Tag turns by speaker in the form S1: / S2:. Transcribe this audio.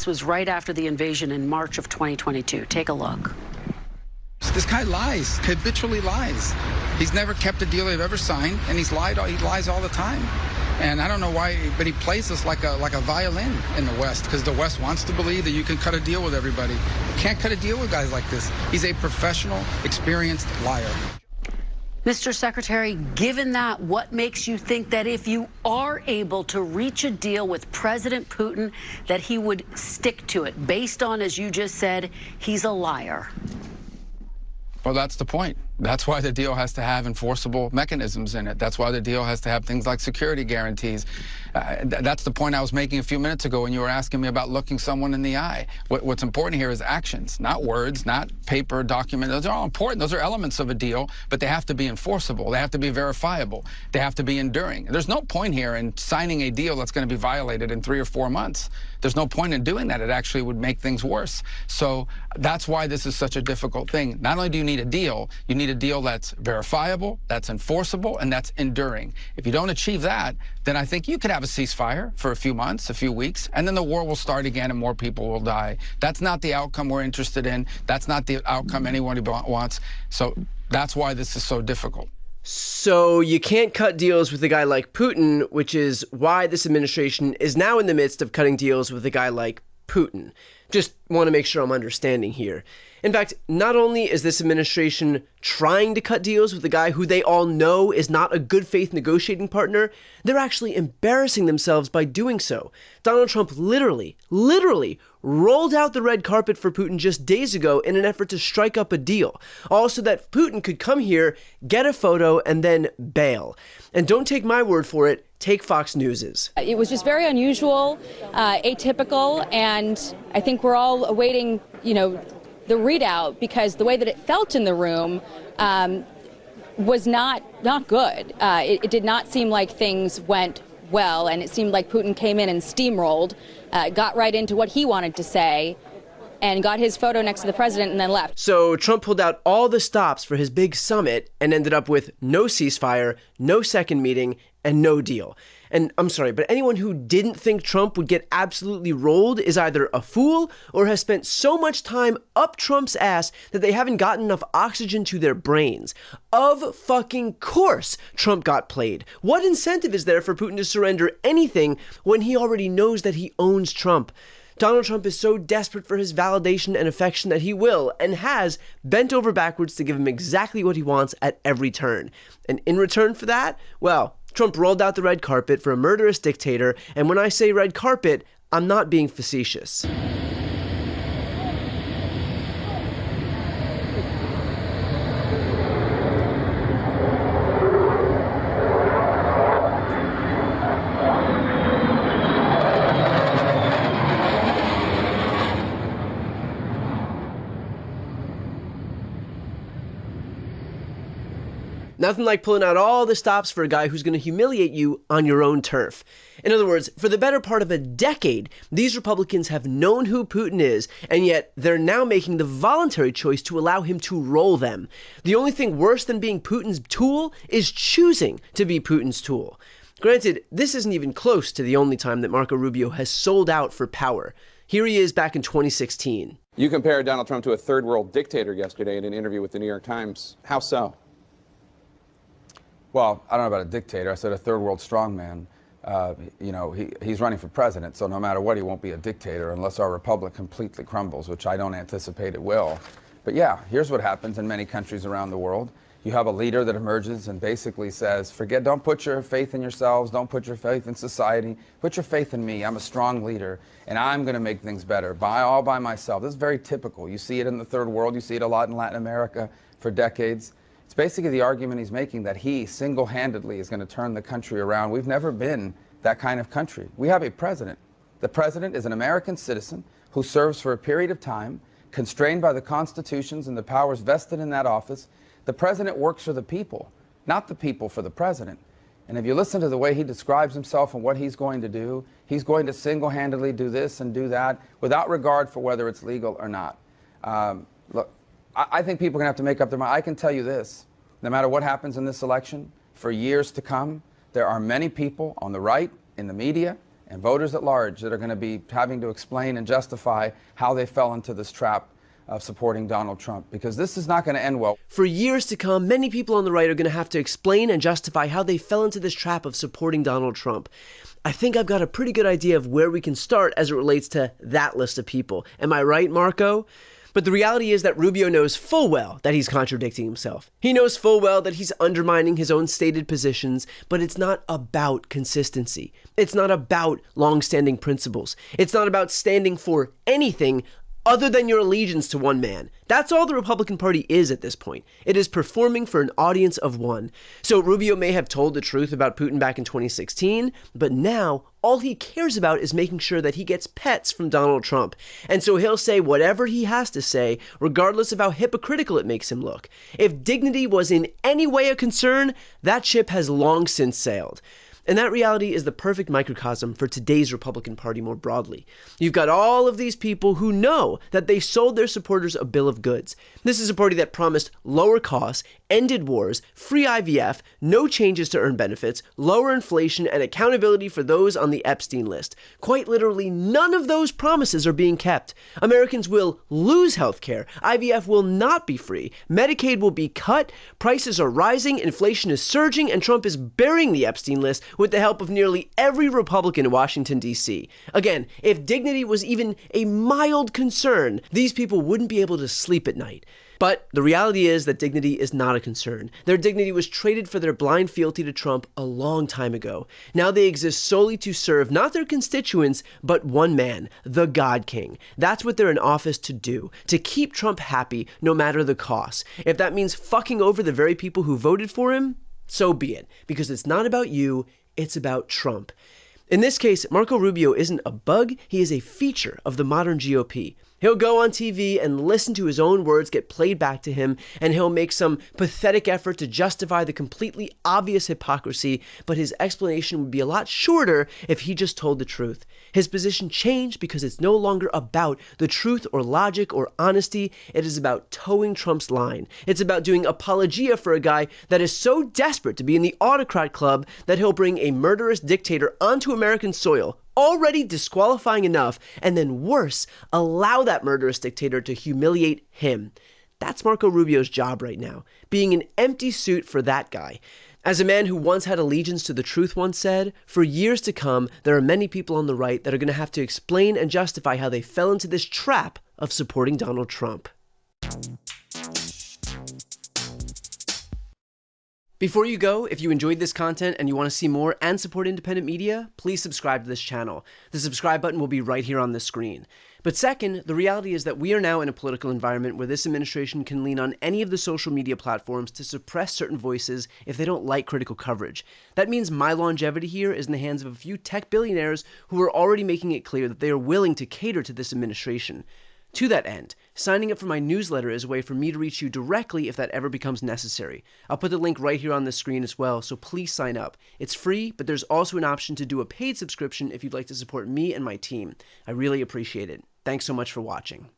S1: This was right after the invasion in March of 2022. Take a look.
S2: This guy lies, habitually lies. He's never kept a deal they've ever signed, and he lies all the time. And I don't know why, but he plays this like a violin in the West, because the West wants to believe that you can cut a deal with everybody. You can't cut a deal with guys like this. He's a professional, experienced liar.
S1: Mr. Secretary, given that, what makes you think that if you are able to reach a deal with President Putin, that he would stick to it, based on, as you just said, he's a liar?
S2: Well, that's the point. That's why the deal has to have enforceable mechanisms in it. That's why the deal has to have things like security guarantees. That's the point I was making a few minutes ago when you were asking me about looking someone in the eye. What's important here is actions, not words, not paper, document. Those are all important. Those are elements of a deal, but they have to be enforceable. They have to be verifiable. They have to be enduring. There's no point here in signing a deal that's going to be violated in 3 or 4 months. There's no point in doing that. It actually would make things worse. So that's why this is such a difficult thing. Not only do you need a deal, you need a deal that's verifiable, that's enforceable, and that's enduring. If you don't achieve that, then I think you could have a ceasefire for a few months, a few weeks, and then the war will start again and more people will die. That's not the outcome we're interested in. That's not the outcome anyone wants. So that's why this is so difficult.
S3: So you can't cut deals with a guy like Putin, which is why this administration is now in the midst of cutting deals with a guy like Putin. Just want to make sure I'm understanding here. In fact, not only is this administration trying to cut deals with a guy who they all know is not a good faith negotiating partner, they're actually embarrassing themselves by doing so. Donald Trump literally rolled out the red carpet for Putin just days ago in an effort to strike up a deal. Also that Putin could come here, get a photo, and then bail. And don't take my word for it, take Fox News's.
S4: It was just very unusual, atypical, and I think we're all awaiting, the readout, because the way that it felt in the room was not good. It did not seem like things went well, and it seemed like Putin came in and steamrolled, got right into what he wanted to say, and got his photo next to the president and then left.
S3: So Trump pulled out all the stops for his big summit and ended up with no ceasefire, no second meeting, and no deal. And I'm sorry, but anyone who didn't think Trump would get absolutely rolled is either a fool or has spent so much time up Trump's ass that they haven't gotten enough oxygen to their brains. Of fucking course Trump got played. What incentive is there for Putin to surrender anything when he already knows that he owns Trump? Donald Trump is so desperate for his validation and affection that he will, and has, bent over backwards to give him exactly what he wants at every turn. And in return for that, well, Trump rolled out the red carpet for a murderous dictator, and when I say red carpet, I'm not being facetious. Nothing like pulling out all the stops for a guy who's going to humiliate you on your own turf. In other words, for the better part of a decade, these Republicans have known who Putin is, and yet they're now making the voluntary choice to allow him to roll them. The only thing worse than being Putin's tool is choosing to be Putin's tool. Granted, this isn't even close to the only time that Marco Rubio has sold out for power. Here he is back in 2016.
S5: You compared Donald Trump to a third world dictator yesterday in an interview with the New York Times. How so?
S6: Well, I don't know about a dictator. I said a third world strongman. He's running for president, so no matter what, he won't be a dictator unless our republic completely crumbles, which I don't anticipate it will. But yeah, here's what happens in many countries around the world. You have a leader that emerges and basically says, don't put your faith in yourselves, don't put your faith in society, put your faith in me. I'm a strong leader, and I'm going to make things better all by myself. This is very typical. You see it in the third world. You see it a lot in Latin America for decades. It's basically the argument he's making that he single-handedly is going to turn the country around. We've never been that kind of country. We have a president. The president is an American citizen who serves for a period of time, constrained by the constitutions and the powers vested in that office. The president works for the people, not the people for the president. And if you listen to the way he describes himself and what he's going to do, he's going to single-handedly do this and do that without regard for whether it's legal or not. Look, I think people are going to have to make up their mind. I can tell you this, no matter what happens in this election, for years to come, there are many people on the right, in the media, and voters at large that are going to be having to explain and justify how they fell into this trap of supporting Donald Trump, because this is not going to end well.
S3: For years to come, many people on the right are going to have to explain and justify how they fell into this trap of supporting Donald Trump. I think I've got a pretty good idea of where we can start as it relates to that list of people. Am I right, Marco? But the reality is that Rubio knows full well that he's contradicting himself. He knows full well that he's undermining his own stated positions, but it's not about consistency. It's not about long-standing principles. It's not about standing for anything other than your allegiance to one man. That's all the Republican Party is at this point. It is performing for an audience of one. So Rubio may have told the truth about Putin back in 2016, but now all he cares about is making sure that he gets pets from Donald Trump. And so he'll say whatever he has to say, regardless of how hypocritical it makes him look. If dignity was in any way a concern, that ship has long since sailed. And that reality is the perfect microcosm for today's Republican Party more broadly. You've got all of these people who know that they sold their supporters a bill of goods. This is a party that promised lower costs, ended wars, free IVF, no changes to earn benefits, lower inflation, and accountability for those on the Epstein list. Quite literally, none of those promises are being kept. Americans will lose health care. IVF will not be free. Medicaid will be cut. Prices are rising. Inflation is surging. And Trump is burying the Epstein list with the help of nearly every Republican in Washington, D.C. Again, if dignity was even a mild concern, these people wouldn't be able to sleep at night. But the reality is that dignity is not a concern. Their dignity was traded for their blind fealty to Trump a long time ago. Now they exist solely to serve not their constituents, but one man, the God King. That's what they're in office to do, to keep Trump happy no matter the cost. If that means fucking over the very people who voted for him, so be it, because it's not about you, it's about Trump. In this case, Marco Rubio isn't a bug, he is a feature of the modern GOP. He'll go on TV and listen to his own words get played back to him, and he'll make some pathetic effort to justify the completely obvious hypocrisy, but his explanation would be a lot shorter if he just told the truth. His position changed because it's no longer about the truth or logic or honesty. It is about towing Trump's line. It's about doing apologia for a guy that is so desperate to be in the autocrat club that he'll bring a murderous dictator onto American soil, already disqualifying enough, and then worse, allow that murderous dictator to humiliate him. That's Marco Rubio's job right now, being an empty suit for that guy. As a man who once had allegiance to the truth once said, for years to come, there are many people on the right that are going to have to explain and justify how they fell into this trap of supporting Donald Trump. Before you go, if you enjoyed this content and you want to see more and support independent media, please subscribe to this channel. The subscribe button will be right here on the screen. But second, the reality is that we are now in a political environment where this administration can lean on any of the social media platforms to suppress certain voices if they don't like critical coverage. That means my longevity here is in the hands of a few tech billionaires who are already making it clear that they are willing to cater to this administration. To that end, signing up for my newsletter is a way for me to reach you directly if that ever becomes necessary. I'll put the link right here on the screen as well, so please sign up. It's free, but there's also an option to do a paid subscription if you'd like to support me and my team. I really appreciate it. Thanks so much for watching.